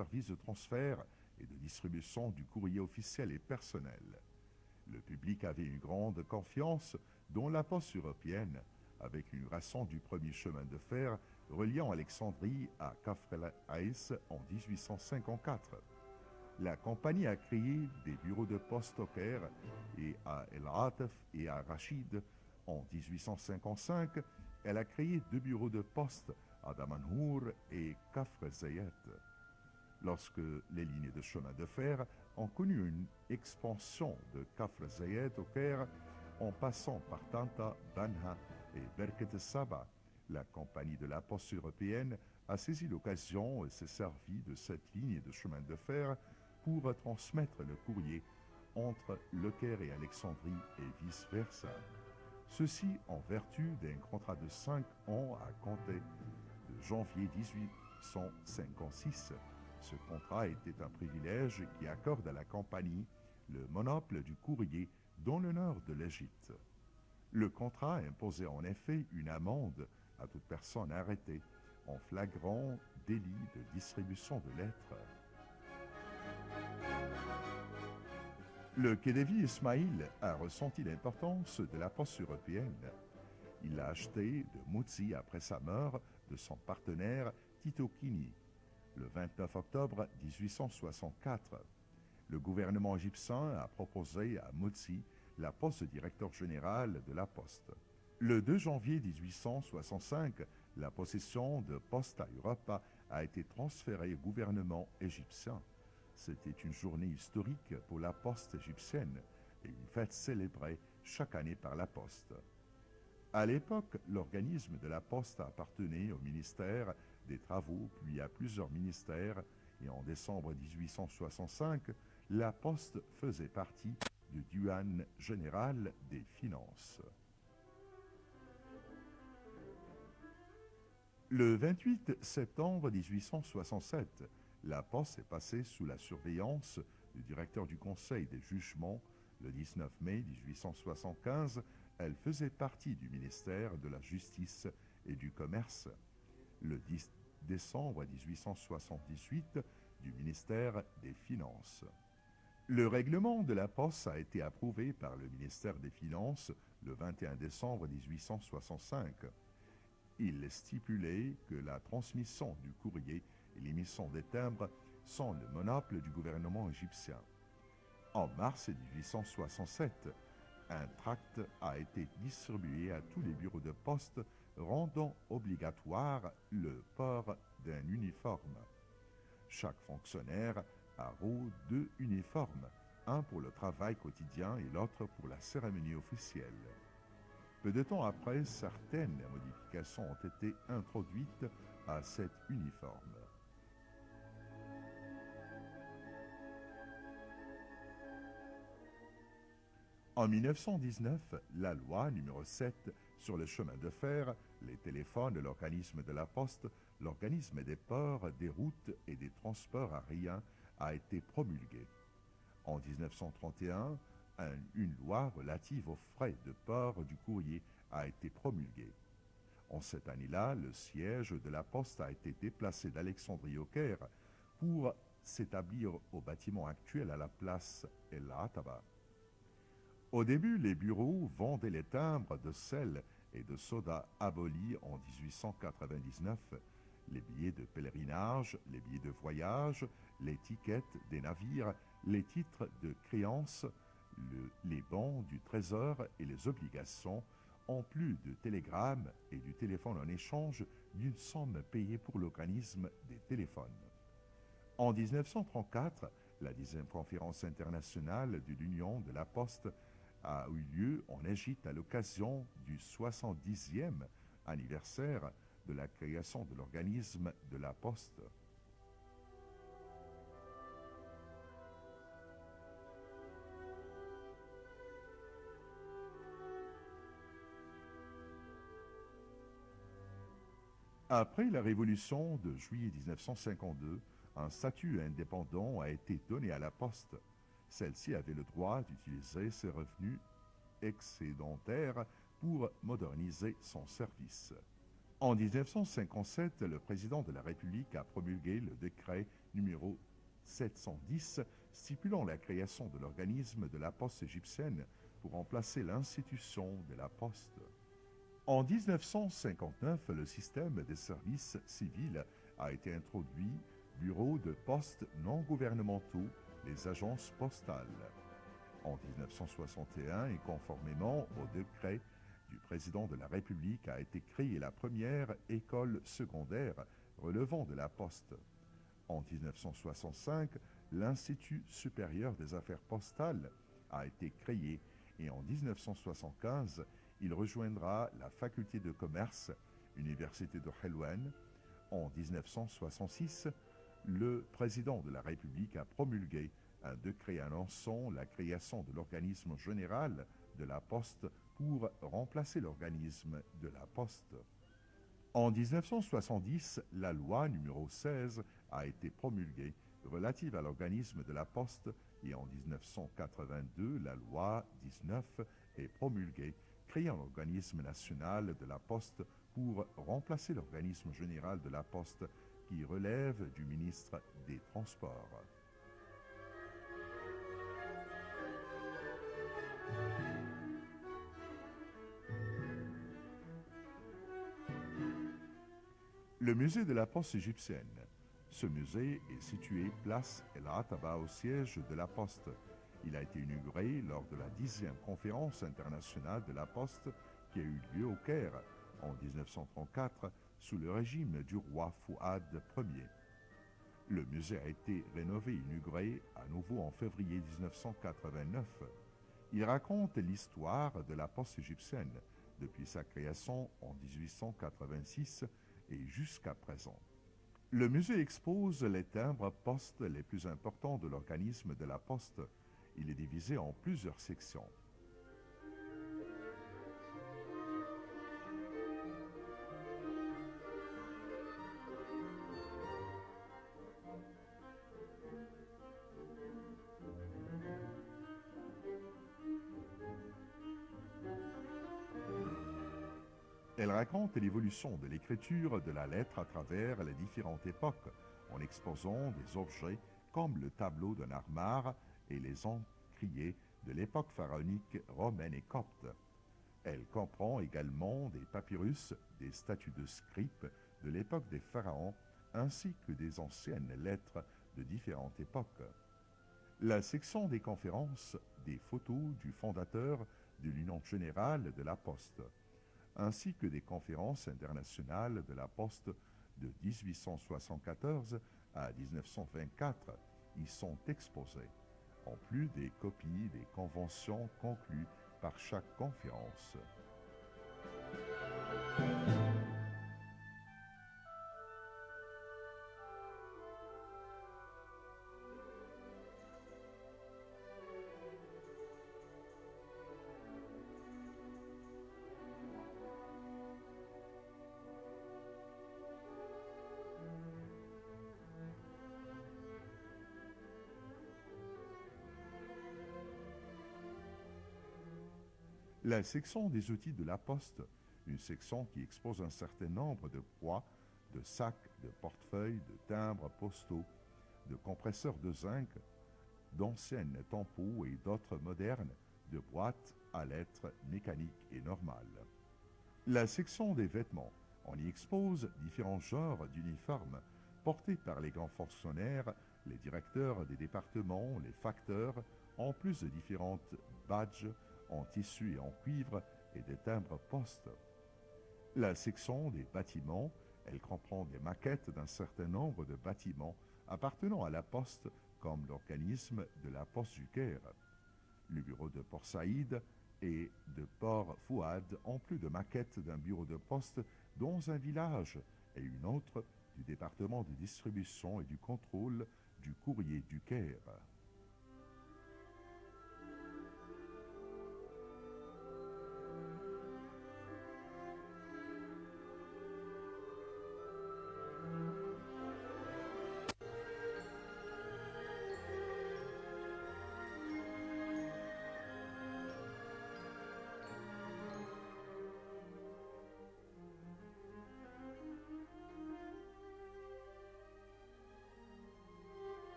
service de transfert et de distribution du courrier officiel et personnel. Le public avait une grande confiance dans la poste européenne, avec l'inauguration du premier chemin de fer reliant Alexandrie à Kafr el-Aïs en 1854. La compagnie a créé des bureaux de poste au Caire et à El Atef et à Rachid. En 1855, elle a créé 2 bureaux de poste à Damanhour et Kafr Zayet. Lorsque les lignes de chemin de fer ont connu une expansion de Kafr Zayed au Caire, en passant par Tanta, Banha et Berket Saba, la compagnie de la poste européenne a saisi l'occasion et s'est servi de cette ligne de chemin de fer pour transmettre le courrier entre Le Caire et Alexandrie et vice-versa. Ceci en vertu d'un contrat de 5 ans à compter de janvier 1856. Ce contrat était un privilège qui accorde à la compagnie le monopole du courrier dans le nord de l'Égypte. Le contrat imposait en effet une amende à toute personne arrêtée en flagrant délit de distribution de lettres. Le Khedive Ismaïl a ressenti l'importance de la poste européenne. Il l'a acheté de Mutsi après sa mort de son partenaire Tito Kini, le 29 octobre 1864. Le gouvernement égyptien a proposé à Mutsi la poste de directeur général de la Poste. Le 2 janvier 1865, la possession de Posta Europa a été transférée au gouvernement égyptien. C'était une journée historique pour la Poste égyptienne et une fête célébrée chaque année par la Poste. À l'époque, l'organisme de la Poste appartenait au ministère des Travaux, puis à plusieurs ministères, et en décembre 1865, la Poste faisait partie du Diwan général des Finances. Le 28 septembre 1867, la Poste est passée sous la surveillance du directeur du Conseil des jugements. Le 19 mai 1875, elle faisait partie du ministère de la Justice et du Commerce. Le 10 décembre 1878, du ministère des Finances. Le règlement de la Poste a été approuvé par le ministère des Finances le 21 décembre 1865. Il stipulait que la transmission du courrier et l'émission des timbres sont le monopole du gouvernement égyptien. En mars 1867, un tract a été distribué à tous les bureaux de poste rendant obligatoire le port d'un uniforme. Chaque fonctionnaire a 2 uniformes, un pour le travail quotidien et l'autre pour la cérémonie officielle. Peu de temps après, certaines modifications ont été introduites à cet uniforme. En 1919, la loi numéro 7 sur le chemin de fer, les téléphones de l'organisme de la Poste, l'organisme des ports, des routes et des transports aériens a été promulguée. En 1931, une loi relative aux frais de port du courrier a été promulguée. En cette année-là, le siège de la Poste a été déplacé d'Alexandrie au Caire pour s'établir au bâtiment actuel à la place El Ataba. Au début, les bureaux vendaient les timbres de sel et de soda abolis en 1899, les billets de pèlerinage, les billets de voyage, les tickets des navires, les titres de créance, les bons du trésor et les obligations, en plus de télégrammes et du téléphone en échange d'une somme payée pour l'organisme des téléphones. En 1934, la 10e conférence internationale de l'Union de la Poste a eu lieu en Égypte à l'occasion du 70e anniversaire de la création de l'organisme de la Poste. Après la révolution de juillet 1952, un statut indépendant a été donné à la Poste. Celle-ci avait le droit d'utiliser ses revenus excédentaires pour moderniser son service. En 1957, le président de la République a promulgué le décret numéro 710, stipulant la création de l'organisme de la poste égyptienne pour remplacer l'institution de la poste. En 1959, le système des services civils a été introduit, bureau de postes non gouvernementaux, les agences postales. En 1961, et conformément au décret du président de la République, a été créée la première école secondaire relevant de la poste. En 1965, l'Institut supérieur des affaires postales a été créé et en 1975, il rejoindra la faculté de commerce, Université de Helwan. En 1966, le président de la République a promulgué un décret annonçant la création de l'organisme général de la Poste pour remplacer l'organisme de la Poste. En 1970, la loi numéro 16 a été promulguée relative à l'organisme de la Poste et en 1982, la loi 19 est promulguée créant l'organisme national de la Poste pour remplacer l'organisme général de la Poste qui relève du ministre des Transports. Le musée de la Poste égyptienne. Ce musée est situé place El Ataba au siège de la Poste. Il a été inauguré lors de la 10e conférence internationale de la Poste qui a eu lieu au Caire en 1934 sous le régime du roi Fouad Ier. Le musée a été rénové et inauguré à nouveau en février 1989. Il raconte l'histoire de la Poste égyptienne depuis sa création en 1886 et jusqu'à présent. Le musée expose les timbres postes les plus importants de l'organisme de la Poste. Il est divisé en plusieurs sections. Elle raconte l'évolution de l'écriture de la lettre à travers les différentes époques, en exposant des objets comme le tableau d'un armare et les encriers de l'époque pharaonique romaine et copte. Elle comprend également des papyrus, des statues de scribes de l'époque des pharaons, ainsi que des anciennes lettres de différentes époques. La section des conférences, des photos du fondateur de l'Union générale de la Poste, ainsi que des conférences internationales de la Poste de 1874 à 1924 y sont exposées, en plus des copies des conventions conclues par chaque conférence. La section des outils de la Poste, une section qui expose un certain nombre de poids, de sacs, de portefeuilles, de timbres postaux, de compresseurs de zinc, d'anciennes tampons et d'autres modernes, de boîtes à lettres mécaniques et normales. La section des vêtements, on y expose différents genres d'uniformes portés par les grands fonctionnaires, les directeurs des départements, les facteurs, en plus de différentes badges en tissu et en cuivre et des timbres postes. La section des bâtiments, elle comprend des maquettes d'un certain nombre de bâtiments appartenant à la Poste comme l'organisme de la Poste du Caire. Le bureau de Port Saïd et de Port Fouad en plus de maquettes d'un bureau de poste dans un village et une autre du département de distribution et du contrôle du courrier du Caire.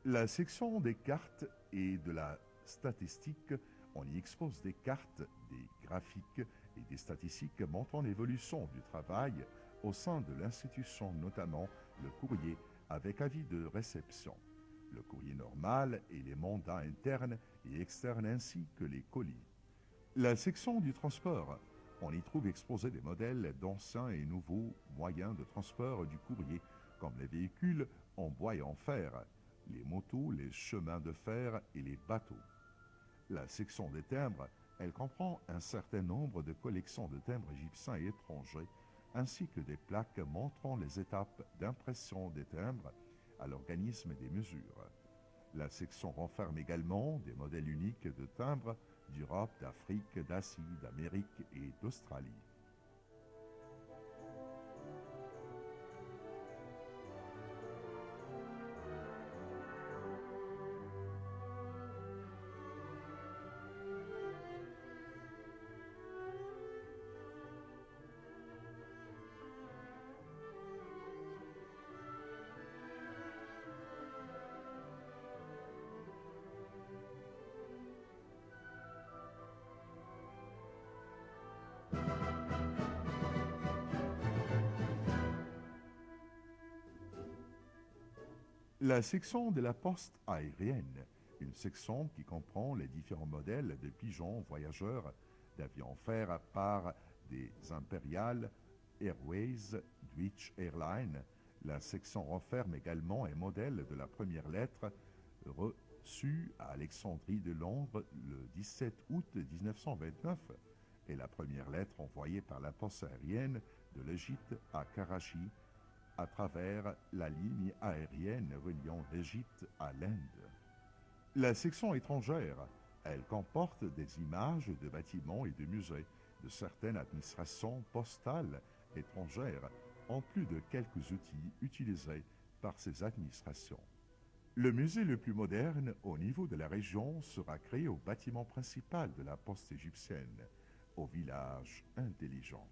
La section des cartes et de la statistique, on y expose des cartes, des graphiques et des statistiques montrant l'évolution du travail au sein de l'institution, notamment le courrier avec avis de réception, le courrier normal et les mandats internes et externes ainsi que les colis. La section du transport, on y trouve exposés des modèles d'anciens et nouveaux moyens de transport du courrier, comme les véhicules en bois et en fer, les motos, les chemins de fer et les bateaux. La section des timbres, elle comprend un certain nombre de collections de timbres égyptiens et étrangers, ainsi que des plaques montrant les étapes d'impression des timbres à l'organisme des mesures. La section renferme également des modèles uniques de timbres d'Europe, d'Afrique, d'Asie, d'Amérique et d'Australie. La section de la poste aérienne, une section qui comprend les différents modèles de pigeons voyageurs, d'avions en fer par des Imperial Airways, Deutsche Airlines. La section renferme également un modèle de la première lettre reçue à Alexandrie de Londres le 17 août 1929 et la première lettre envoyée par la poste aérienne de l'Égypte à Karachi à travers la ligne aérienne reliant l'Égypte à l'Inde. La section étrangère, elle comporte des images de bâtiments et de musées de certaines administrations postales étrangères, en plus de quelques outils utilisés par ces administrations. Le musée le plus moderne au niveau de la région sera créé au bâtiment principal de la poste égyptienne, au village intelligent.